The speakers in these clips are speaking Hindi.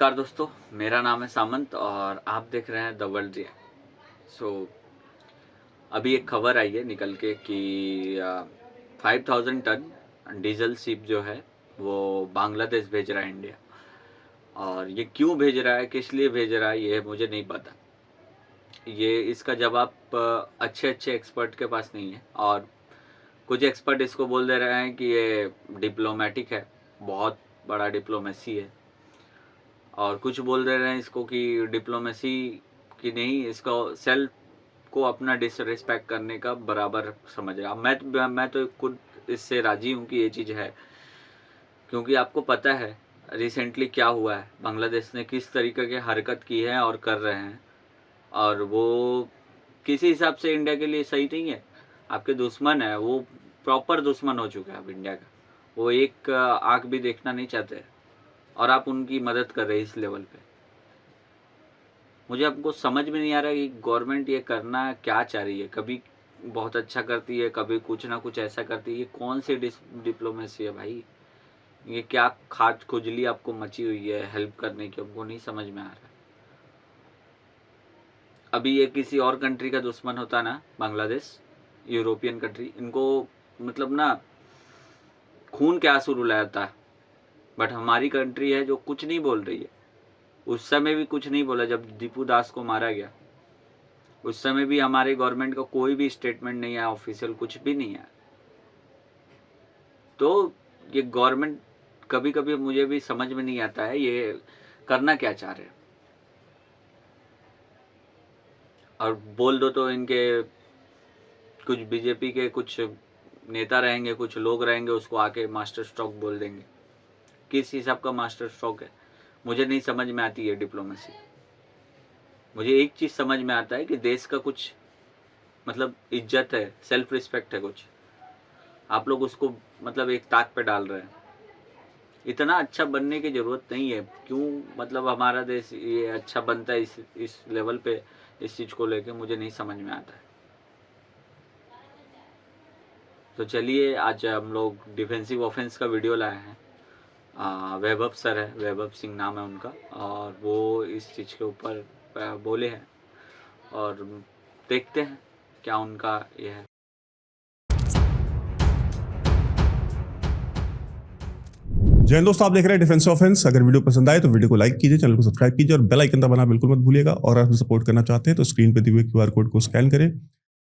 नमस्कार दोस्तों, मेरा नाम है सामंत और आप देख रहे हैं द वर्ल्ड रिएक्ट। अभी एक खबर आई है निकल के कि 5000 टन डीजल शिप जो है वो बांग्लादेश भेज रहा है इंडिया। और ये क्यों भेज रहा है, किस लिए भेज रहा है, ये मुझे नहीं पता। ये इसका जवाब अच्छे अच्छे एक्सपर्ट के पास नहीं है। और कुछ एक्सपर्ट इसको बोल दे रहे हैं कि ये डिप्लोमेटिक है, बहुत बड़ा डिप्लोमेसी है। और कुछ बोल दे रहे हैं इसको कि डिप्लोमेसी की नहीं, इसको सेल्फ को अपना डिसरिस्पेक्ट करने का बराबर समझ रहा। मैं तो खुद इससे राजी हूँ कि ये चीज़ है, क्योंकि आपको पता है रिसेंटली क्या हुआ है, बांग्लादेश ने किस तरीके की हरकत की है और कर रहे हैं। और वो किसी हिसाब से इंडिया के लिए सही नहीं है। आपके दुश्मन है, वो प्रॉपर दुश्मन हो चुका है अब इंडिया का। वो एक आँख भी देखना नहीं चाहते और आप उनकी मदद कर रहे हैं इस लेवल पे। मुझे आपको समझ में नहीं आ रहा कि गवर्नमेंट ये करना क्या चाह रही है। कभी बहुत अच्छा करती है, कभी कुछ ना कुछ ऐसा करती है। ये कौन सी डिप्लोमेसी है भाई? ये क्या खाट खुजली आपको मची हुई है हेल्प करने की, हमको नहीं समझ में आ रहा है। अभी ये किसी और कंट्री का दुश्मन होता ना, बांग्लादेश, यूरोपियन कंट्री, इनको मतलब ना खून के आंसू रुलाता है। बट हमारी कंट्री है जो कुछ नहीं बोल रही है। उस समय भी कुछ नहीं बोला जब दीपू दास को मारा गया, उस समय भी हमारे गवर्नमेंट का कोई भी स्टेटमेंट नहीं आया, ऑफिशियल कुछ भी नहीं आया। तो ये गवर्नमेंट कभी कभी मुझे भी समझ में नहीं आता है ये करना क्या चाह रहे हैं। और बोल दो तो इनके कुछ बीजेपी के कुछ नेता रहेंगे, कुछ लोग रहेंगे, उसको आके मास्टर स्ट्रोक बोल देंगे। किस हिसाब का मास्टर स्ट्रोक है, मुझे नहीं समझ में आती है डिप्लोमेसी। मुझे एक चीज़ समझ में आता है कि देश का कुछ मतलब इज्जत है, सेल्फ रिस्पेक्ट है कुछ। आप लोग उसको मतलब एक ताक पे डाल रहे हैं। इतना अच्छा बनने की ज़रूरत नहीं है। क्यों मतलब हमारा देश ये अच्छा बनता है इस लेवल पे, इस चीज़ को लेके मुझे नहीं समझ में आता है। तो चलिए आज हम लोग डिफेंसिव ऑफेंस का वीडियो लाए हैं। वैभव सर है, वैभव सिंह नाम है उनका, और वो इस चीज़ के ऊपर बोले हैं और देखते हैं क्या उनका ये है। जय हिंद दोस्तों, आप देख रहे हैं डिफेंस ऑफेंस। अगर वीडियो पसंद आए तो वीडियो को लाइक कीजिए, चैनल को सब्सक्राइब कीजिए और बेल आइकन दबाना बिल्कुल मत भूलिएगा। और आप सपोर्ट करना चाहते हैं तो स्क्रीन पे दिए हुए क्यूआर कोड को स्कैन करें।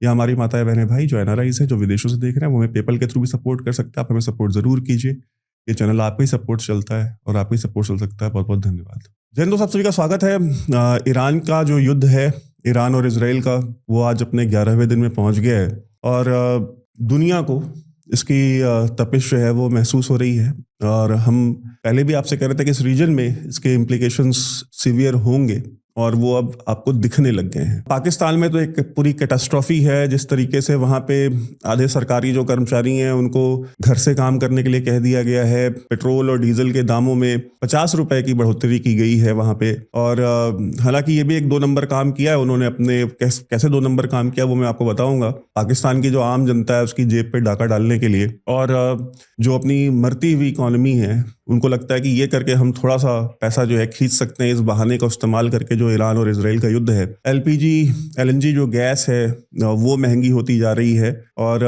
या हमारी माताएं बहनें भाई जो एनआरआईज हैं, जो विदेशों से देख रहे हैं, वो हमें पेपल के थ्रू भी सपोर्ट कर सकते हैं। आप हमें सपोर्ट जरूर कीजिए। ये चैनल आपका ही सपोर्ट चलता है और आपका ही सपोर्ट चल सकता है। बहुत बहुत धन्यवाद। जय हिंद दोस्तों, आप सभी का स्वागत है। ईरान का जो युद्ध है, ईरान और इसराइल का, वो आज अपने 11वें दिन में पहुंच गया है। और दुनिया को इसकी तपिश जो है वो महसूस हो रही है। और हम पहले भी आपसे कह रहे थे कि इस रीजन में इसके इम्प्लीकेशंस सीवियर होंगे और वो अब आपको दिखने लग गए हैं। पाकिस्तान में तो एक पूरी कैटास्ट्रॉफी है। जिस तरीके से वहाँ पे आधे सरकारी जो कर्मचारी हैं उनको घर से काम करने के लिए कह दिया गया है। पेट्रोल और डीजल के दामों में 50 रुपए की बढ़ोतरी की गई है वहाँ पे। और हालांकि ये भी एक 2 नंबर काम किया है उन्होंने अपने। कैसे 2 नंबर काम किया वो मैं आपको बताऊंगा। पाकिस्तान की जो आम जनता है उसकी जेब पे डाका डालने के लिए, और जो अपनी मरती हुई इकॉनमी है, उनको लगता है कि ये करके हम थोड़ा सा पैसा जो है खींच सकते हैं इस बहाने का इस्तेमाल करके जो ईरान और इसराइल का युद्ध है। एलपीजी एलएनजी जो गैस है वो महंगी होती जा रही है। और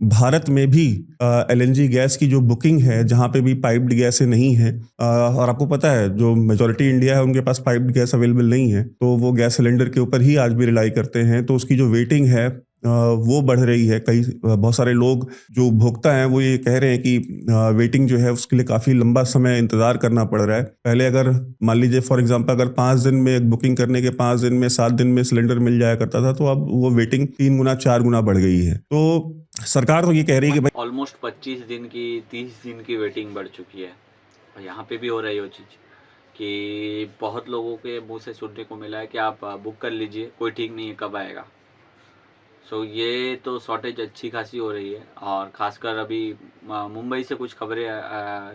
भारत में भी एलएनजी गैस की जो बुकिंग है, जहाँ पे भी पाइप्ड गैस नहीं है, और आपको पता है जो मेजोरिटी इंडिया है उनके पास पाइप्ड गैस अवेलेबल नहीं है, तो वो गैस सिलेंडर के ऊपर ही आज भी रिलाई करते हैं। तो उसकी जो वेटिंग है वो बढ़ रही है। बहुत सारे लोग जो उपभोक्ता हैं वो ये कह रहे हैं कि वेटिंग जो है उसके लिए काफ़ी लंबा समय इंतज़ार करना पड़ रहा है। पहले अगर मान लीजिए फॉर एग्जांपल अगर 5 दिन में बुकिंग करने के 5 दिन में 7 दिन में सिलेंडर मिल जाया करता था, तो अब वो वेटिंग 3 गुना 4 गुना बढ़ गई है। तो सरकार तो ये कह रही है कि भाई ऑलमोस्ट 25 दिन की 30 दिन की वेटिंग बढ़ चुकी है। और यहाँ पे भी हो रही है वो चीज़ कि बहुत लोगों के मुंह से सुनने को मिला है कि आप बुक कर लीजिए, कोई ठीक नहीं है कब आएगा। ये तो शॉर्टेज अच्छी खासी हो रही है। और ख़ासकर अभी मुंबई से कुछ खबरें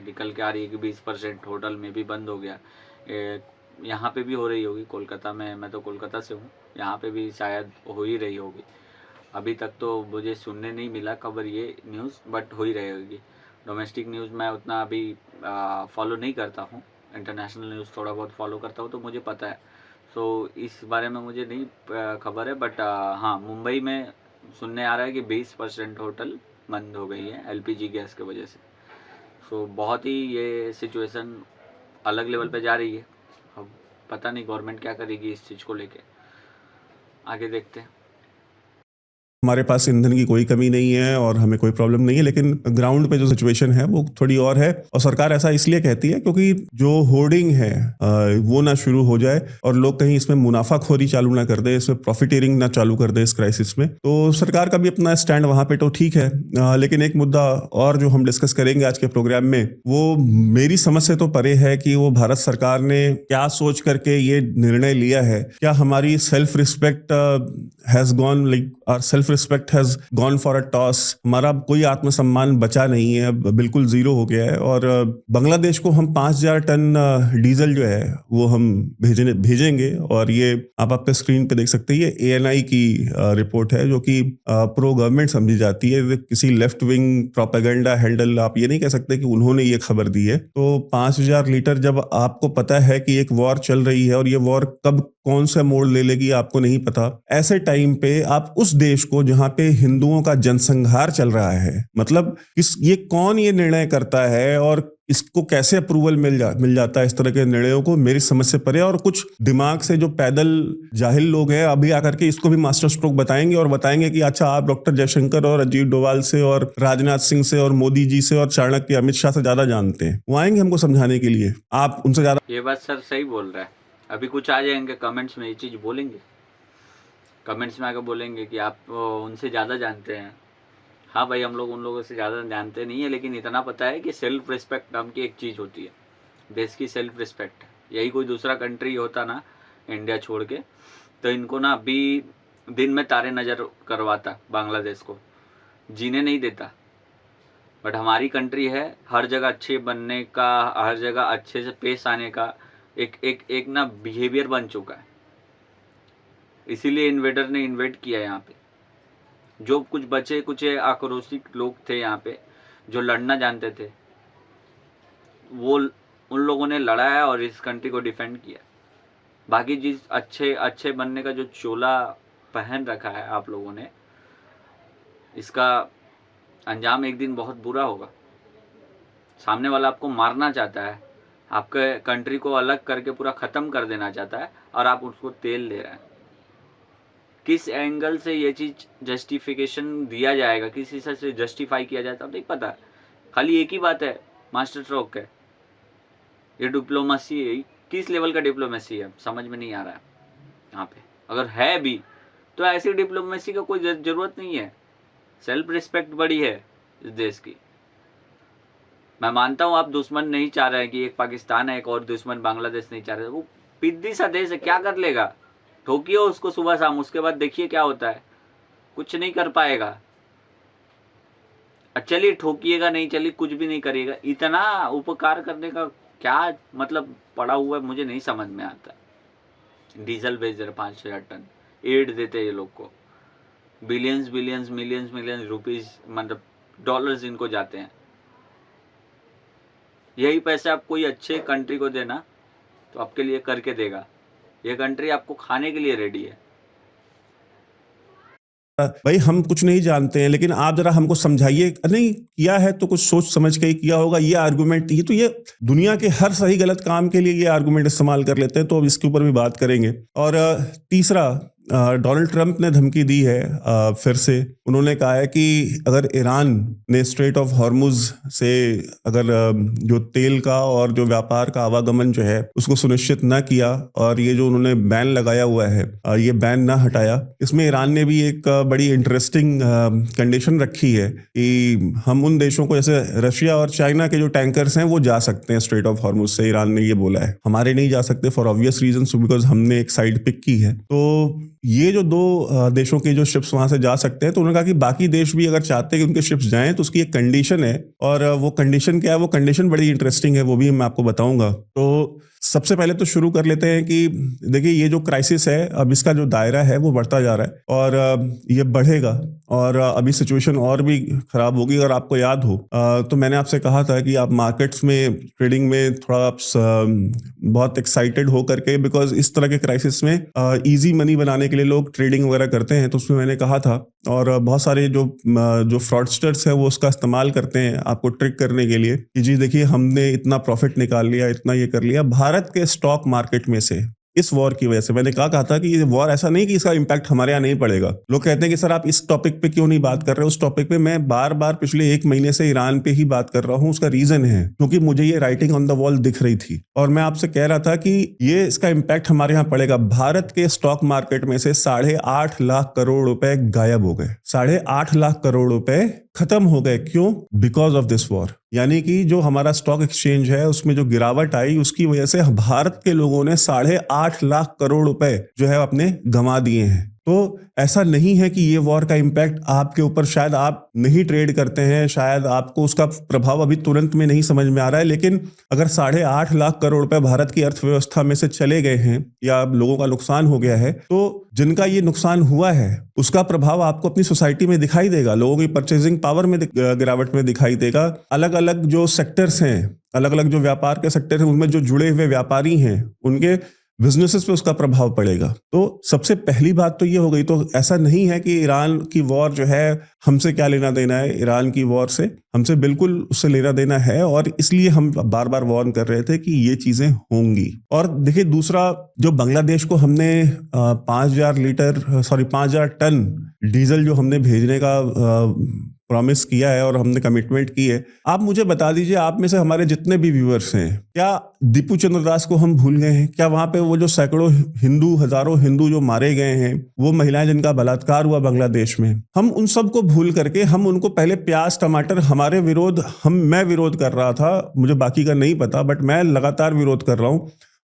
निकल के आ रही है कि 20% होटल में भी बंद हो गया। यहाँ पे भी हो रही होगी कोलकाता में, मैं तो कोलकाता से हूँ, यहाँ पे भी शायद हो ही रही होगी। अभी तक तो मुझे सुनने नहीं मिला खबर ये न्यूज़, बट हो ही रही होगी। डोमेस्टिक न्यूज़ मैं उतना अभी फॉलो नहीं करता हूँ, इंटरनेशनल न्यूज़ थोड़ा बहुत फॉलो करता हूँ तो मुझे पता है। सो इस बारे में मुझे नहीं खबर है, बट हाँ, मुंबई में सुनने आ रहा है कि 20% होटल बंद हो गई है एलपीजी गैस की वजह से। सो बहुत ही ये सिचुएशन अलग लेवल पे जा रही है। अब पता नहीं गवर्नमेंट क्या करेगी इस चीज़ को लेके, आगे देखते हैं। हमारे पास ईंधन की कोई कमी नहीं है और हमें कोई प्रॉब्लम नहीं है, लेकिन ग्राउंड पे जो सिचुएशन है वो थोड़ी और है। और सरकार ऐसा इसलिए कहती है क्योंकि जो होर्डिंग है वो ना शुरू हो जाए और लोग कहीं इसमें मुनाफाखोरी चालू ना कर दे, इसमें प्रॉफिटेरिंग ना चालू कर दे इस क्राइसिस में। तो सरकार का भी अपना स्टैंड वहां पे तो ठीक है, लेकिन एक मुद्दा और जो हम डिस्कस करेंगे आज के प्रोग्राम में, वो मेरी समझ से तो परे है कि वो भारत सरकार ने क्या सोच करके ये निर्णय लिया है। क्या हमारी self respect has gone, like our self respect has gone for a toss. हमारा कोई आत्मसम्मान बचा नहीं है, बिल्कुल जीरो हो गया है। और बांग्लादेश को हम 5,000 टन डीजल जो है वो हम भेजेंगे। और ये आप अपने स्क्रीन पे देख सकते हैं, ये एएनआई की रिपोर्ट है जो कि प्रो गवर्नमेंट समझी जाती है। किसी लेफ्ट विंग प्रोपेगेंडा हैंडल आप ये नहीं कह सकते कि उन्होंने ये खबर दी है। तो 5,000 लीटर, जब आपको पता है कि एक वॉर चल रही है और ये वॉर कब कौन सा मोड़ ले लेगी आपको नहीं पता, ऐसे टाइम पे आप उस देश को जहां पे हिंदुओं का जनसंहार चल रहा है, मतलब ये कौन ये निर्णय करता है और इसको कैसे अप्रूवल मिल जाता है इस तरह के निर्णयों को, मेरी समझ से परे। और कुछ दिमाग से जो पैदल जाहिल लोग हैं अभी आकर के इसको भी मास्टर स्ट्रोक बताएंगे और बताएंगे कि अच्छा आप डॉक्टर जयशंकर और अजीत डोभाल से और राजनाथ सिंह से और मोदी जी से और चाणक्य अमित शाह से ज्यादा जानते हैं। वो आएंगे हमको समझाने के लिए, आप उनसे ज्यादा। ये बात सर सही बोल रहा है। अभी कुछ आ जाएंगे कमेंट्स में ये चीज़ बोलेंगे, कमेंट्स में आकर बोलेंगे कि आप उनसे ज़्यादा जानते हैं। हाँ भाई, हम लोग उन लोगों से ज़्यादा जानते नहीं है, लेकिन इतना पता है कि सेल्फ रिस्पेक्ट नाम की एक चीज़ होती है, देश की सेल्फ रिस्पेक्ट। यही कोई दूसरा कंट्री होता ना इंडिया छोड़ के, तो इनको ना अभी दिन में तारे नज़र करवाता, बांग्लादेश को जीने नहीं देता। बट हमारी कंट्री है, हर जगह अच्छे बनने का, हर जगह अच्छे से पेश आने का एक ना बिहेवियर बन चुका है। इसीलिए इन्वेडर ने इन्वेड किया यहाँ पे। जो कुछ बचे कुछ आक्रोशित लोग थे यहाँ पे जो लड़ना जानते थे, वो उन लोगों ने लड़ा है और इस कंट्री को डिफेंड किया। बाकी जिस अच्छे बनने का जो चोला पहन रखा है आप लोगों ने, इसका अंजाम एक दिन बहुत बुरा होगा। सामने वाला आपको मारना चाहता है, आपके कंट्री को अलग करके पूरा ख़त्म कर देना चाहता है, और आप उसको तेल दे रहे हैं। किस एंगल से ये चीज़ जस्टिफिकेशन दिया जाएगा, किस हिसाब से जस्टिफाई किया जाता है नहीं पता। खाली एक ही बात है, मास्टर स्ट्रोक है, ये डिप्लोमेसी है। किस लेवल का डिप्लोमेसी है समझ में नहीं आ रहा है यहाँ पे। अगर है भी तो ऐसी डिप्लोमेसी का कोई ज़रूरत नहीं है। सेल्फ रिस्पेक्ट बड़ी है इस देश की। मैं मानता हूँ आप दुश्मन नहीं चाह रहे हैं कि एक पाकिस्तान है, एक और दुश्मन बांग्लादेश नहीं चाह रहे। वो पिद्दी सा देश है, क्या कर लेगा? ठोकिए उसको सुबह शाम, उसके बाद देखिए क्या होता है। कुछ नहीं कर पाएगा। चलिए ठोकिएगा नहीं, चलिए कुछ भी नहीं करिएगा, इतना उपकार करने का क्या मतलब पड़ा हुआ है मुझे नहीं समझ में आता। डीजल भेज रहे 5,000 टन, एड देते हैं ये लोग को, बिलियंस मिलियंस रुपीस, मतलब डॉलर्स इनको जाते हैं। यही पैसे आप कोई अच्छे कंट्री को देना तो आपके लिए करके देगा। ये कंट्री आपको खाने के लिए रेडी है। भाई हम कुछ नहीं जानते हैं, लेकिन आप जरा हमको समझाइए। नहीं किया है तो कुछ सोच समझ के ही किया होगा। ये आर्गुमेंट, ये तो ये दुनिया के हर सही गलत काम के लिए ये आर्गुमेंट इस्तेमाल कर लेते हैं, तो अब इसके ऊपर भी बात करेंगे। और तीसरा, डोनाल्ड ट्रंप ने धमकी दी है फिर से। उन्होंने कहा है कि अगर ईरान ने स्ट्रेट ऑफ हॉर्मुज से अगर जो तेल का और जो व्यापार का आवागमन जो है उसको सुनिश्चित ना किया, और ये जो उन्होंने बैन लगाया हुआ है ये बैन ना हटाया, इसमें ईरान ने भी एक बड़ी इंटरेस्टिंग कंडीशन रखी है कि हम उन देशों को, जैसे रशिया और चाइना के जो टैंकर्स हैं वो जा सकते हैं स्ट्रेट ऑफ हॉर्मुज से, ईरान ने ये बोला है। हमारे नहीं जा सकते फॉर ऑब्वियस रीजंस, बिकॉज हमने एक साइड पिक की है। तो ये जो दो देशों के जो शिप्स वहां से जा सकते हैं, तो उन्होंने कहा कि बाकी देश भी अगर चाहते हैं कि उनके शिप्स जाएं तो उसकी एक कंडीशन है। और वो कंडीशन क्या है? वो कंडीशन बड़ी इंटरेस्टिंग है, वो भी मैं आपको बताऊंगा। तो सबसे पहले तो शुरू कर लेते हैं कि देखिए ये जो क्राइसिस है अब इसका जो दायरा है वो बढ़ता जा रहा है और ये बढ़ेगा और अभी सिचुएशन और भी खराब होगी। अगर आपको याद हो तो मैंने आपसे कहा था कि आप मार्केट्स में ट्रेडिंग में थोड़ा आप बहुत एक्साइटेड हो करके, बिकॉज इस तरह के क्राइसिस में इजी मनी बनाने के लिए लोग ट्रेडिंग वगैरह करते हैं, तो उसमें मैंने कहा था। और बहुत सारे जो फ्रॉडस्टर्स हैं वो उसका इस्तेमाल करते हैं आपको ट्रिक करने के लिए कि जी देखिए हमने इतना प्रॉफिट निकाल लिया, इतना ये कर लिया भारत के स्टॉक मार्केट में से इस वॉर की वजह से। मैंने कहा था कि ये वॉर ऐसा नहीं कि इसका इम्पैक्ट हमारे यहाँ नहीं पड़ेगा। लोग कहते हैं कि सर आप इस टॉपिक पे क्यों नहीं बात कर रहे हो। उस टॉपिक पे मैं बार बार पिछले 1 महीने से ईरान पे ही बात कर रहा हूँ। उसका रीजन है क्योंकि मुझे ये राइटिंग ऑन द वॉल दिख रही थी और मैं आपसे कह रहा था कि ये इसका इम्पैक्ट हमारे यहाँ पड़ेगा। भारत के स्टॉक मार्केट में से 8.5 लाख करोड़ रुपए गायब हो गए। 8.5 लाख करोड़ रुपए खत्म हो गए। क्यों? Because of this war. यानी कि जो हमारा स्टॉक एक्सचेंज है उसमें जो गिरावट आई उसकी वजह से भारत के लोगों ने 8.5 लाख करोड़ रुपए जो है अपने गंवा दिए हैं। तो ऐसा नहीं है कि ये वॉर का इम्पैक्ट आपके ऊपर, शायद आप नहीं ट्रेड करते हैं, शायद आपको उसका प्रभाव अभी तुरंत में नहीं समझ में आ रहा है, लेकिन अगर 8.5 लाख करोड़ रुपए भारत की अर्थव्यवस्था में से चले गए हैं या लोगों का नुकसान हो गया है, तो जिनका ये नुकसान हुआ है उसका प्रभाव आपको अपनी सोसाइटी में दिखाई देगा। लोगों की परचेजिंग पावर में गिरावट में दिखाई देगा। अलग अलग जो सेक्टर्स हैं, अलग अलग जो व्यापार के सेक्टर हैं, उनमें जो जुड़े हुए व्यापारी हैं उनके बिजनेसेस पे उसका प्रभाव पड़ेगा। तो सबसे पहली बात तो ये हो गई। तो ऐसा नहीं है कि ईरान की वॉर जो है हमसे क्या लेना देना है, ईरान की वॉर से हमसे बिल्कुल उससे लेना देना है और इसलिए हम बार बार वार्न कर रहे थे कि ये चीजें होंगी। और देखिए दूसरा, जो बांग्लादेश को हमने 5,000 टन डीजल जो हमने भेजने का प्रॉमिस किया है और हमने कमिटमेंट की है, आप मुझे बता दीजिए, आप में से हमारे जितने भी व्यूअर्स हैं, क्या दीपू चंद्र दास को हम भूल गए हैं? क्या वहां पे वो जो सैकड़ों हिंदू, हजारों हिंदू जो मारे गए हैं, वो महिलाएं जिनका बलात्कार हुआ बांग्लादेश में, हम उन सबको भूल करके हम उनको पहले प्याज टमाटर, हमारे विरोध, मैं विरोध कर रहा था, मुझे बाकी का नहीं पता, बट मैं लगातार विरोध कर रहा हूं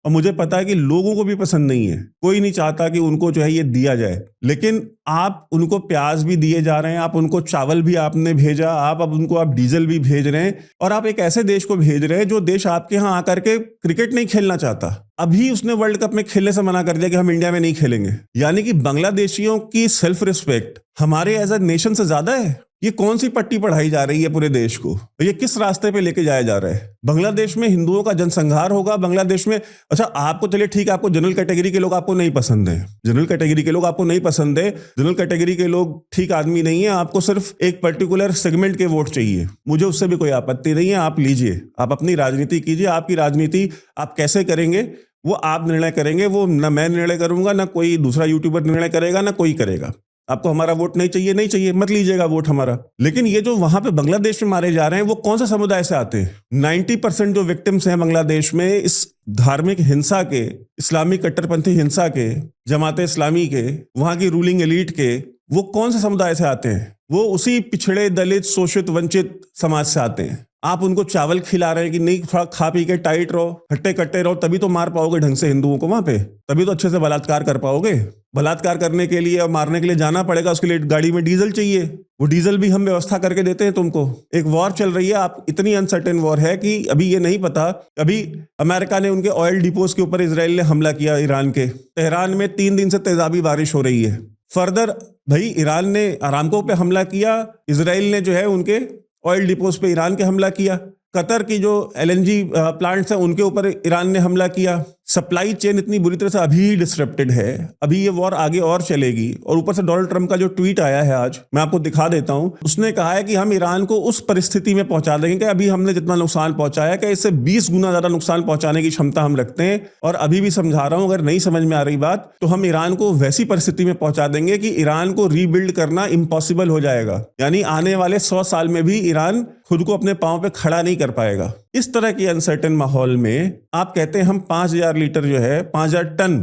और मुझे पता है कि लोगों को भी पसंद नहीं है। कोई नहीं चाहता कि उनको जो है ये दिया जाए, लेकिन आप उनको प्याज भी दिए जा रहे हैं, आप उनको चावल भी आपने भेजा, आप अब उनको आप डीजल भी भेज रहे हैं और आप एक ऐसे देश को भेज रहे हैं जो देश आपके यहाँ आकर के क्रिकेट नहीं खेलना चाहता। अभी उसने वर्ल्ड कप में खेलने से मना कर दिया कि हम इंडिया में नहीं खेलेंगे। यानी कि बांग्लादेशियों की सेल्फ रिस्पेक्ट हमारे एज अ नेशन से ज्यादा है। ये कौन सी पट्टी पढ़ाई जा रही है पूरे देश को? ये किस रास्ते पे लेके जाया जा रहा है? बांग्लादेश में हिंदुओं का जनसंहार होगा बांग्लादेश में। अच्छा, आपको चलिए ठीक है, आपको जनरल कैटेगरी के लोग आपको नहीं पसंद है, जनरल कैटेगरी के लोग आपको नहीं पसंद है, जनरल कैटेगरी के लोग ठीक आदमी नहीं है, आपको सिर्फ एक पर्टिकुलर सेगमेंट के वोट चाहिए, मुझे उससे भी कोई आपत्ति नहीं है, आप लीजिए, आप अपनी राजनीति कीजिए। आपकी राजनीति आप कैसे करेंगे वो आप निर्णय करेंगे, वो ना मैं निर्णय करूंगा, ना कोई दूसरा यूट्यूबर निर्णय करेगा, ना कोई करेगा। आपको हमारा वोट नहीं चाहिए, नहीं चाहिए, मत लीजिएगा वोट हमारा। लेकिन ये जो वहां पे बांग्लादेश में मारे जा रहे हैं वो कौन सा समुदाय से आते हैं? 90% जो विक्टिम्स हैं बांग्लादेश में इस धार्मिक हिंसा के, इस्लामिक कट्टरपंथी हिंसा के, जमाते इस्लामी के, वहां की रूलिंग एलीट के, वो कौन से समुदाय से आते हैं? वो उसी पिछड़े, दलित, शोषित, वंचित समाज से आते हैं। आप उनको चावल खिला रहे हैं कि नहीं, थोड़ा खा पी के टाइट रहो, हट्टे कट्टे रहो, तभी तो मार पाओगे ढंग से हिंदुओं को वहां पे, तभी तो अच्छे से बलात्कार कर पाओगे। बलात्कार करने के लिए और मारने के लिए जाना पड़ेगा, उसके लिए गाड़ी में डीजल चाहिए, वो डीजल भी हम व्यवस्था करके देते हैं तुमको। एक वॉर चल रही है, आप इतनी अनसर्टेन वॉर है कि अभी ये नहीं पता। अभी अमेरिका ने उनके ऑयल डिपोज के ऊपर इजराइल ने हमला किया, ईरान के तेहरान में 3 दिन से तेजाबी बारिश हो रही है। फर्दर भाई ईरान ने अरामको पे हमला किया, इजराइल ने जो है उनके ऑयल डिपोज पे ईरान के हमला किया, कतर की जो एलएनजी प्लांट्स हैं उनके ऊपर ईरान ने हमला किया। सप्लाई चेन इतनी बुरी तरह से अभी डिसरप्टेड है, अभी ये वॉर आगे और चलेगी। और ऊपर से डोनाल्ड ट्रंप का जो ट्वीट आया है आज, मैं आपको दिखा देता हूं, उसने कहा है कि हम ईरान को उस परिस्थिति में पहुंचा देंगे कि अभी हमने जितना नुकसान पहुंचाया कि इससे 20 गुना ज्यादा नुकसान पहुंचाने की क्षमता हम रखते हैं। और अभी भी समझा रहा हूं, अगर नहीं समझ में आ रही बात तो हम ईरान को वैसी परिस्थिति में पहुंचा देंगे कि ईरान को रीबिल्ड करना इम्पॉसिबल हो जाएगा। यानी आने वाले 100 साल में भी ईरान खुद को अपने पांव पे खड़ा नहीं कर पाएगा। इस तरह की अनसर्टेन माहौल में आप कहते हैं हम 5,000 लीटर जो है, 5,000 टन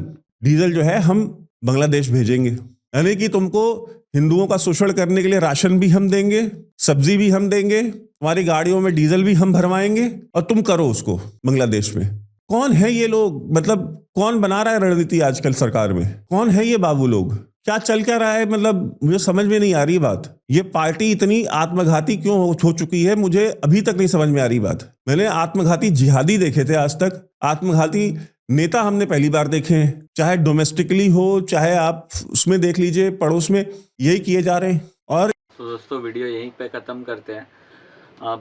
डीजल जो है हम बांग्लादेश भेजेंगे। यानी कि तुमको हिंदुओं का शोषण करने के लिए राशन भी हम देंगे, सब्जी भी हम देंगे, तुम्हारी गाड़ियों में डीजल भी हम भरवाएंगे और तुम करो उसको बांग्लादेश में। कौन है ये लोग? मतलब कौन बना रहा है रणनीति आजकल सरकार में? कौन है ये बाबू लोग? क्या चल क्या रहा है, मतलब मुझे समझ में नहीं आ रही बात। ये पार्टी इतनी आत्मघाती क्यों हो चुकी है, मुझे अभी तक नहीं समझ में आ रही बात। मैंने आत्मघाती जिहादी देखे थे आज तक, आत्मघाती नेता हमने पहली बार देखे हैं, चाहे डोमेस्टिकली हो चाहे आप उसमें देख लीजिए पड़ोस में, यही किए जा रहे हैं। और तो दोस्तों वीडियो यहीं पे ख़त्म करते हैं।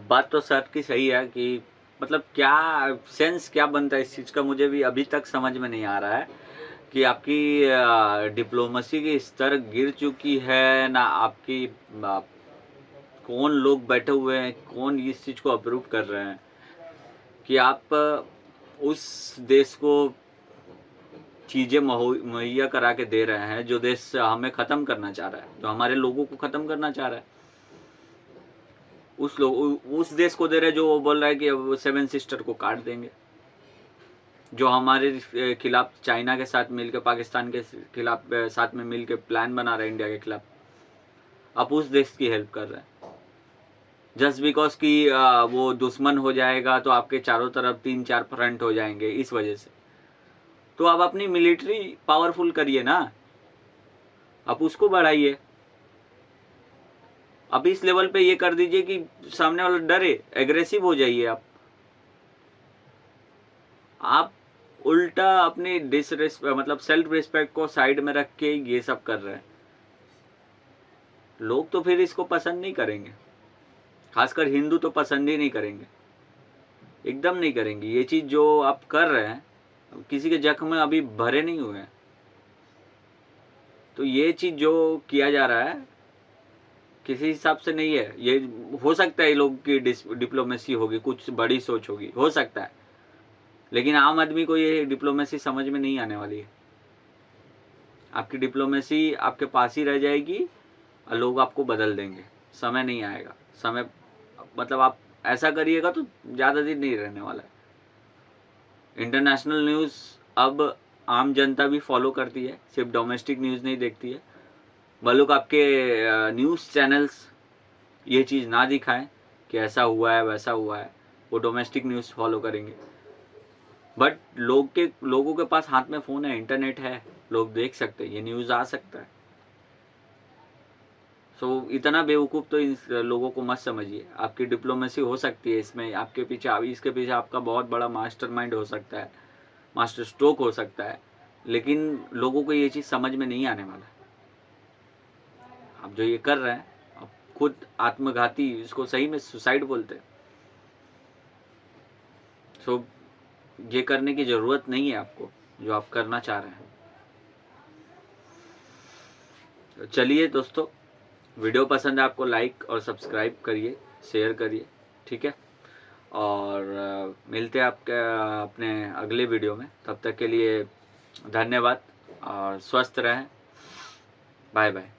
बात तो सर की सही है कि मतलब क्या सेंस क्या बनता है इस चीज़ का, मुझे भी अभी तक समझ में नहीं आ रहा है कि आपकी डिप्लोमेसी की स्तर गिर चुकी है ना, आपकी कौन लोग बैठे हुए हैं, कौन इस चीज़ को अप्रूव कर रहे हैं कि आप उस देश को चीज़ें मुहैया करा के दे रहे हैं जो देश हमें ख़त्म करना चाह रहा है, जो हमारे लोगों को ख़त्म करना चाह रहा है। उस देश को दे रहे हैं जो वो बोल रहा है कि अब 7 सिस्टर को काट देंगे, जो हमारे खिलाफ चाइना के साथ मिलकर, पाकिस्तान के खिलाफ साथ में मिलकर प्लान बना रहे हैं इंडिया के खिलाफ। आप उस देश की हेल्प कर रहे हैं जस्ट बिकॉज कि वो दुश्मन हो जाएगा तो आपके चारों तरफ 3-4 फ्रंट हो जाएंगे इस वजह से। तो आप अपनी मिलिट्री पावरफुल करिए ना, आप उसको बढ़ाइए। आप इस लेवल पे ये कर दीजिए कि सामने वाला डरे, एग्रेसिव हो जाइए। आप उल्टा अपनी मतलब सेल्फ रिस्पेक्ट को साइड में रख के ये सब कर रहे हैं। लोग तो फिर इसको पसंद नहीं करेंगे, खासकर हिंदू तो पसंद ही नहीं करेंगे, एकदम नहीं करेंगे। ये चीज़ जो आप कर रहे हैं, किसी के जख्म में अभी भरे नहीं हुए हैं। तो ये चीज़ जो किया जा रहा है किसी हिसाब से नहीं है। ये हो सकता है लोग की डिप्लोमेसी होगी, कुछ बड़ी सोच होगी, हो सकता है, लेकिन आम आदमी को ये डिप्लोमेसी समझ में नहीं आने वाली है। आपकी डिप्लोमेसी आपके पास ही रह जाएगी और लोग आपको बदल देंगे, समय नहीं आएगा। समय मतलब आप ऐसा करिएगा तो ज़्यादा दिन नहीं रहने वाला है। इंटरनेशनल न्यूज़ अब आम जनता भी फॉलो करती है, सिर्फ डोमेस्टिक न्यूज़ नहीं देखती है। बल्कि आपके न्यूज़ चैनल्स ये चीज़ ना दिखाएं कि ऐसा हुआ है वैसा हुआ है, वो डोमेस्टिक न्यूज़ फॉलो करेंगे। बट लोगों के पास हाथ में फ़ोन है, इंटरनेट है, लोग देख सकते हैं, ये न्यूज़ आ सकता है। सो इतना बेवकूफ़ तो इन लोगों को मत समझिए। आपकी डिप्लोमेसी हो सकती है, इसमें आपके पीछे, इसके पीछे आपका बहुत बड़ा मास्टरमाइंड हो सकता है, मास्टर स्ट्रोक हो सकता है, लेकिन लोगों को ये चीज़ समझ में नहीं आने वाला है। आप जो ये कर रहे हैं, आप खुद आत्मघाती, इसको सही में सुसाइड बोलते हैं। सो ये करने की ज़रूरत नहीं है आपको, जो आप करना चाह रहे हैं। तो चलिए दोस्तों, वीडियो पसंद है आपको लाइक और सब्सक्राइब करिए, शेयर करिए, ठीक है। और मिलते हैं आपके अपने अगले वीडियो में। तब तक के लिए धन्यवाद और स्वस्थ रहें। Bye bye.